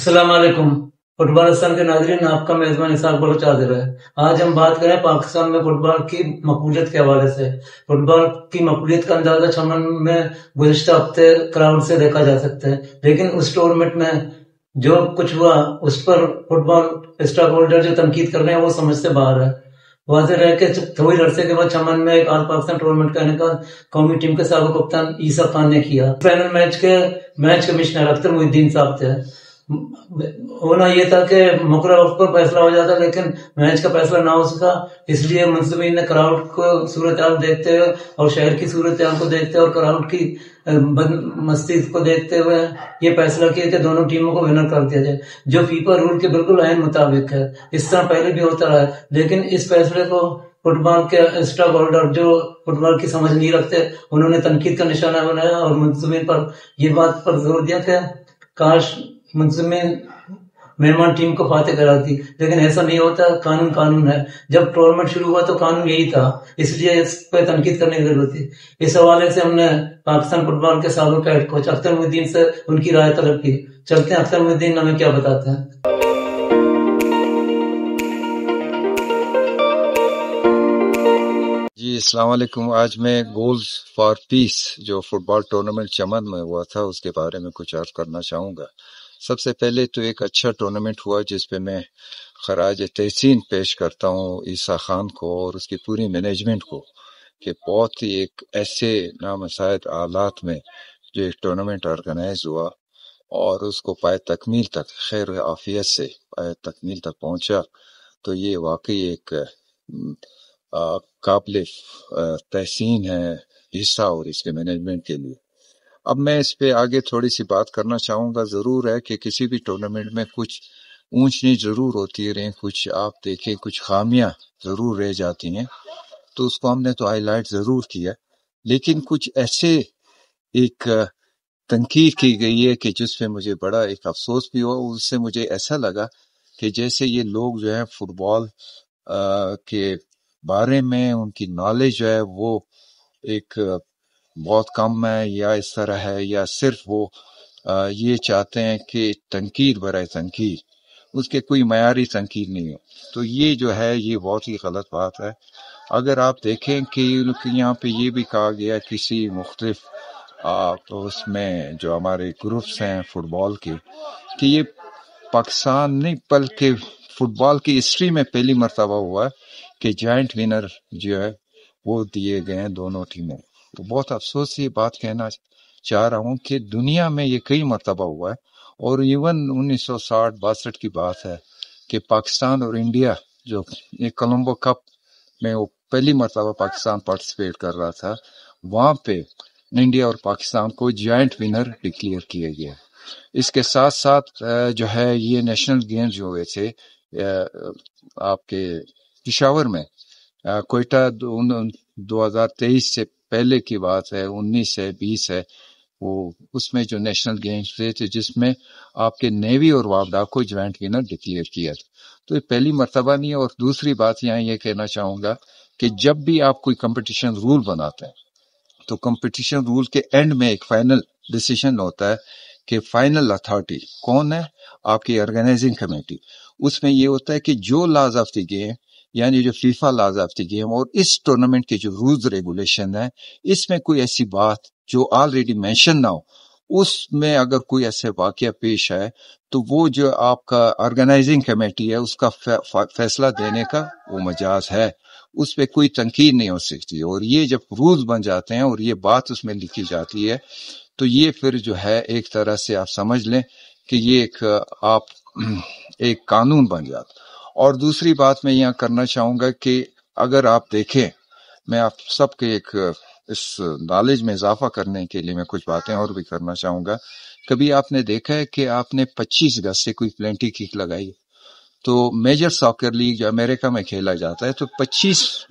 अस्सलाम वालेकुम। फुटबॉलिस्तान के नाजरीन, आपका मेजबान इसाक बलोच हाजिर है। आज हम बात करें पाकिस्तान में फुटबॉल की मकबूलियत के हवाले से। फुटबॉल की मकबूलियत का अंदाजा चमन में गुज़िश्ता हफ्ते क्राउड से देखा जा सकता है, लेकिन उस टूर्नामेंट में जो कुछ हुआ उस पर फुटबॉल स्टॉक होल्डर जो तनकीद कर रहे हैं वो समझ से बाहर है। वाज़ेह रहे कि थोड़ी अरसे के बाद चमन में एक आल पाकिस्तान टूर्नामेंट का इनेकाद कौमी टीम के साबिक कप्तान ईसा खान ने किया। Final match commissioner Akhtar Mohiddin साहब थे। होना ये था कि मुकर्रर वक्त पर फैसला हो जाता, लेकिन मैच का फैसला ना हो सका। इसलिए मुंसलिमीन ने क्राउड को सूरत हाल देखते हुए और शहर की सूरत हाल को देखते हुए और क्राउड की मस्ती को देखते हुए ये फैसला किया कि दोनों टीमों को विनर कर दिया जाए, जो फीफा रूल के बिल्कुल ऐन मुताबिक है। इस तरह पहले भी होता रहा है, लेकिन इस फैसले को फुटबॉल के स्टॉक होल्डर जो फुटबॉल की समझ नहीं रखते, उन्होंने तनकीद का निशाना बनाया और मुंसलिमीन पर ये बात पर जोर दिया कि काश मुंसलिमीन मेहमान टीम को फातेह कराती, लेकिन ऐसा नहीं होता। कानून है। जब टूर्नामेंट शुरू हुआ तो कानून यही था, इसलिए इस पर तनकीद करने की जरूरत थी। इस हवाले से हमने पाकिस्तान फुटबॉल के साबिक हेड कोच अख्तर मोहिद्दीन से उनकी राय तलब की। चलते हैं अख्तर मोहिद्दीन हमें क्या बताते हैं। जी अस्सलाम वालेकुम। आज मैं गोल्स फॉर पीस जो फुटबॉल टूर्नामेंट चमन में हुआ था उसके बारे में कुछ अर्ज करना चाहूँगा। सबसे पहले तो एक अच्छा टूर्नामेंट हुआ जिसपे मैं खराज तहसीन पेश करता हूँ ईसा खान को और उसकी पूरी मैनेजमेंट को कि बहुत ही एक ऐसे नामसायद हालात में जो एक टूर्नामेंट ऑर्गेनाइज हुआ और उसको पाए तकमील तक खैर आफियत से पाए तकमील तक पहुँचा, तो ये वाकई एक काबिल तहसीन है हिस्सा और इसके मैनेजमेंट के लिए। अब मैं इस पे आगे थोड़ी सी बात करना चाहूँगा। ज़रूर है कि किसी भी टूर्नामेंट में कुछ ऊंच नीच ज़रूर होती रहे, कुछ आप देखें कुछ खामियां ज़रूर रह जाती हैं, तो उसको हमने तो हाईलाइट ज़रूर किया, लेकिन कुछ ऐसे एक तनकीद की गई है कि जिसमें मुझे बड़ा एक अफसोस भी हुआ। उससे मुझे ऐसा लगा कि जैसे ये लोग जो है फुटबॉल के बारे में उनकी नॉलेज जो है वो एक बहुत कम है या इस तरह है, या सिर्फ वो ये चाहते हैं कि तनकीद बराए तनकीद, उसके कोई मयारी तनकीद नहीं हो। तो ये जो है ये बहुत ही गलत बात है। अगर आप देखें कि यहाँ पे ये भी कहा गया किसी मुख्तलिफ तो उसमें जो हमारे ग्रुप्स हैं फुटबॉल के कि ये पाकिस्तान नहीं बल्कि फुटबॉल की हिस्ट्री में पहली मर्तबा हुआ है कि जॉइंट विनर जो है वो दिए गए हैं दोनों टीमों। तो बहुत अफसोस ये बात कहना चाह रहा हूँ कि दुनिया में ये कई मर्तबा हुआ है और इवन 1960-62 की बात है कि पाकिस्तान और इंडिया जो कोलंबो कप में वो पहली मर्तबा पाकिस्तान पार्टिसिपेट कर रहा था, वहां पे इंडिया और पाकिस्तान को जॉइंट विनर डिक्लेयर किया गया। इसके साथ साथ जो है ये नेशनल गेम्स जो हुए थे आपके पिशावर में कोयटा 2023 से पहले की बात है, 19 है 20 है, वो उसमें जो नेशनल गेम्स थे जिसमें आपके नेवी और वापडा को ज्वाइंट विनर डिक्लेयर किया था। तो ये पहली मर्तबा नहीं है। और दूसरी बात यहाँ ये कहना चाहूँगा कि जब भी आप कोई कंपटीशन रूल बनाते हैं तो कंपटीशन रूल के एंड में एक फाइनल डिसीजन होता है कि फाइनल अथॉरिटी कौन है, आपकी ऑर्गेनाइजिंग कमेटी। उसमें ये होता है कि जो लॉज ऑफ द गेम यानी जो FIFA laws of the game और इस टूर्नामेंट के जो रूल्स रेगुलेशन है, इसमें कोई ऐसी बात जो ऑलरेडी मेंशन ना हो, उसमें अगर कोई ऐसे वाकया पेश है तो वो जो आपका ऑर्गेनाइजिंग कमेटी है उसका फैसला देने का वो मजाज है, उस पर कोई तनकीद नहीं हो सकती। और ये जब रूल्स बन जाते हैं और ये बात उसमें लिखी जाती है तो ये फिर जो है एक तरह से आप समझ लें कि ये एक कानून बन जाता। और दूसरी बात मैं यहाँ करना चाहूँगा कि अगर आप देखें, मैं आप सबके एक इस नॉलेज में इजाफा करने के लिए मैं कुछ बातें और भी करना चाहूँगा। कभी आपने देखा है कि आपने 25 गज से कोई प्लेंटी किक लगाई? तो मेजर सॉकर लीग जो अमेरिका में खेला जाता है तो 25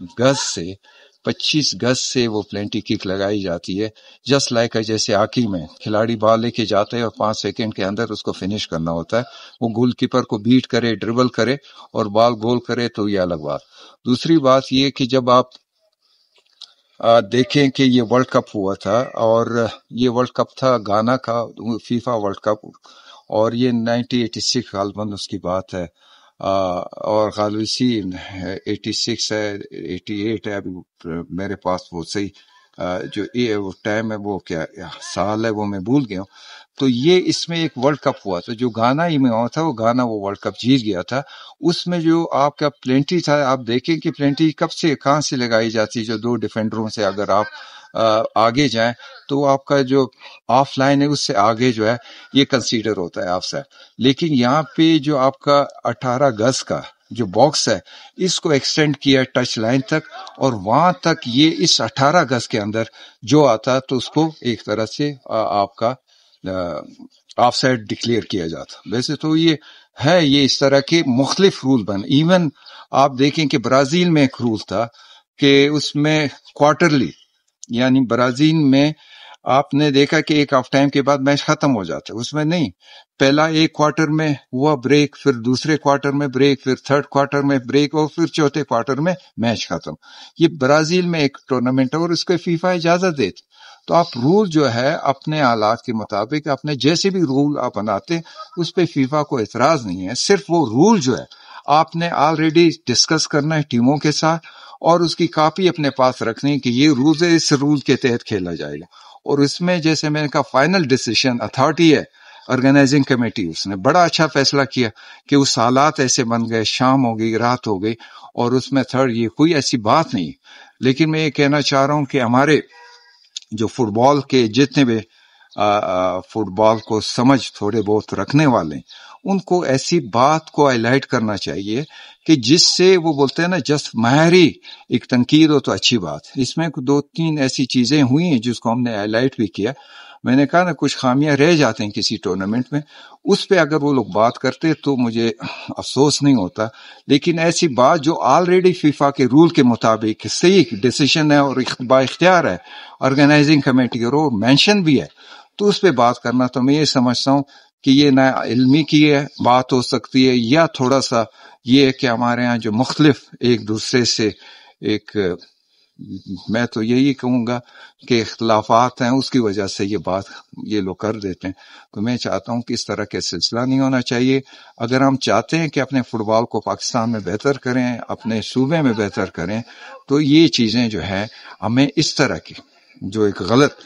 गज से वो प्लेंटी किक लगाई जाती है, जस्ट लाइक जैसे हॉकी में खिलाड़ी बॉल लेके जाते हैं और 5 सेकंड के अंदर उसको फिनिश करना होता है। वो गोलकीपर को बीट करे, ड्रिबल करे और बॉल गोल करे, तो ये अलग बात। दूसरी बात ये कि जब आप देखें कि ये वर्ल्ड कप हुआ था और ये वर्ल्ड कप था गाना का फीफा वर्ल्ड कप, اور یہ 1986 غالباً اس کی بات ہے، اور غالوسی 86 ہے، 88 ہے، ابھی میرے پاس وہ صحیح جو وہ ٹائم ہے، وہ کیا سال ہے وہ میں بھول گیا ہوں۔ تو یہ اس میں ایک ورلڈ کپ ہوا تھا، جو گانا ہی میں ہوا تھا، وہ گانا وہ ورلڈ کپ جیت گیا تھا۔ اس میں جو آپ کا پلینٹی تھا، آپ دیکھیں کہ پلینٹی کب سے کہاں سے لگائی جاتی ہے، جو دو ڈیفینڈروں سے اگر آپ آگے جائیں تو آپ کا جو آف لائن ہے اس سے آگے جو ہے یہ کنسیڈر ہوتا ہے آف سائڈ۔ لیکن یہاں پہ جو آپ کا 18 گز کا جو باکس ہے، اس کو ایکسٹینڈ کیا ٹچ لائن تک، اور وہاں تک یہ اس 18 گز کے اندر جو آتا تو اس کو ایک طرح سے آپ کا آف سائڈ ڈکلیئر کیا جاتا۔ ویسے تو یہ ہے، یہ اس طرح کے مختلف رول بن، ایون آپ دیکھیں کہ برازیل میں ایک رول تھا کہ اس میں کوارٹرلی، یعنی برازیل میں آپ نے دیکھا کہ ایک ہاف ٹائم کے بعد میچ ختم ہو جاتا ہے، اس میں نہیں، پہلا ایک کوارٹر میں ہوا بریک، پھر دوسرے کوارٹر میں بریک، پھر تھرڈ کوارٹر میں بریک، اور پھر چوتھے کوارٹر میں میچ ختم۔ یہ برازیل میں ایک ٹورنامنٹ ہے اور اس کو فیفا اجازت دیتی۔ تو آپ رول جو ہے اپنے حالات کے مطابق، اپنے جیسے بھی رول آپ بناتے، اس پہ فیفا کو اعتراض نہیں ہے، صرف وہ رول جو ہے آپ نے آلریڈی ڈسکس کرنا ہے ٹیموں کے ساتھ، اور اس کی کاپی اپنے پاس رکھنی کہ یہ رول ہے، اس رول کے تحت کھیلا جائے گا۔ اور اس میں جیسے میں نے کہا فائنل ڈیسیشن اتھارٹی ہے آرگنائزنگ کمیٹی، اس نے بڑا اچھا فیصلہ کیا کہ اس حالات ایسے بن گئے، شام ہو گئی، رات ہو گئی، اور اس میں تھرڈ یہ کوئی ایسی بات نہیں۔ لیکن میں یہ کہنا چاہ رہا ہوں کہ ہمارے جو فٹ بال کے جتنے بھی فٹ بال کو سمجھ تھوڑے بہت رکھنے والے ہیں، ان کو ایسی بات کو ہائی لائٹ کرنا چاہیے کہ جس سے وہ بولتے ہیں نا، جسٹ ماہری ایک تنقید ہو تو اچھی بات۔ اس میں دو تین ایسی چیزیں ہوئی ہیں جس کو ہم نے ہائی لائٹ بھی کیا۔ میں نے کہا نا کچھ خامیاں رہ جاتے ہیں کسی ٹورنامنٹ میں، اس پہ اگر وہ لوگ بات کرتے تو مجھے افسوس نہیں ہوتا، لیکن ایسی بات جو آلریڈی فیفا کے رول کے مطابق صحیح ڈیسیشن ہے اور با اختیار ہے آرگنائزنگ کمیٹی اور مینشن بھی ہے، تو اس پہ بات کرنا، تو میں یہ سمجھتا ہوں کہ یہ نہ علمی کی ہے بات ہو سکتی ہے، یا تھوڑا سا یہ ہے کہ ہمارے ہاں جو مختلف ایک دوسرے سے ایک، میں تو یہی کہوں گا کہ اختلافات ہیں، اس کی وجہ سے یہ بات یہ لوگ کر دیتے ہیں۔ تو میں چاہتا ہوں کہ اس طرح کے سلسلہ نہیں ہونا چاہیے۔ اگر ہم چاہتے ہیں کہ اپنے فٹ بال کو پاکستان میں بہتر کریں، اپنے صوبے میں بہتر کریں، تو یہ چیزیں جو ہے ہمیں اس طرح کی جو ایک غلط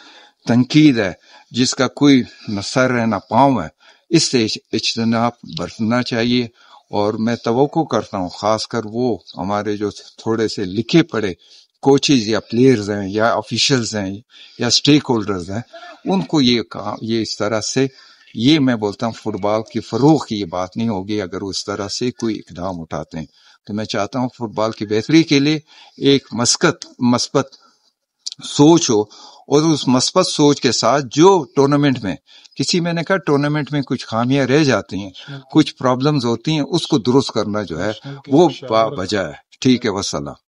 تنقید ہے جس کا کوئی نہ سر ہے نہ پاؤں ہے، اس سے اجتناب برتنا چاہیے۔ اور میں توقع کرتا ہوں خاص کر وہ ہمارے جو تھوڑے سے لکھے پڑھے کوچز یا پلیئرز ہیں یا آفیشلز ہیں یا سٹیک ہولڈرز ہیں، ان کو یہ اس طرح سے، یہ میں بولتا ہوں فٹ بال کی فروغ کی یہ بات نہیں ہوگی اگر وہ اس طرح سے کوئی اقدام اٹھاتے ہیں۔ تو میں چاہتا ہوں فٹ بال کی بہتری کے لیے ایک مثبت سوچ ہو، اور اس مثبت سوچ کے ساتھ جو ٹورنامنٹ میں میں نے کہا ٹورنامنٹ میں کچھ خامیاں رہ جاتی ہیں، کچھ پرابلمز ہوتی ہیں، اس کو درست کرنا جو ہے وہ بجا ہے۔ ٹھیک ہے، والسلام۔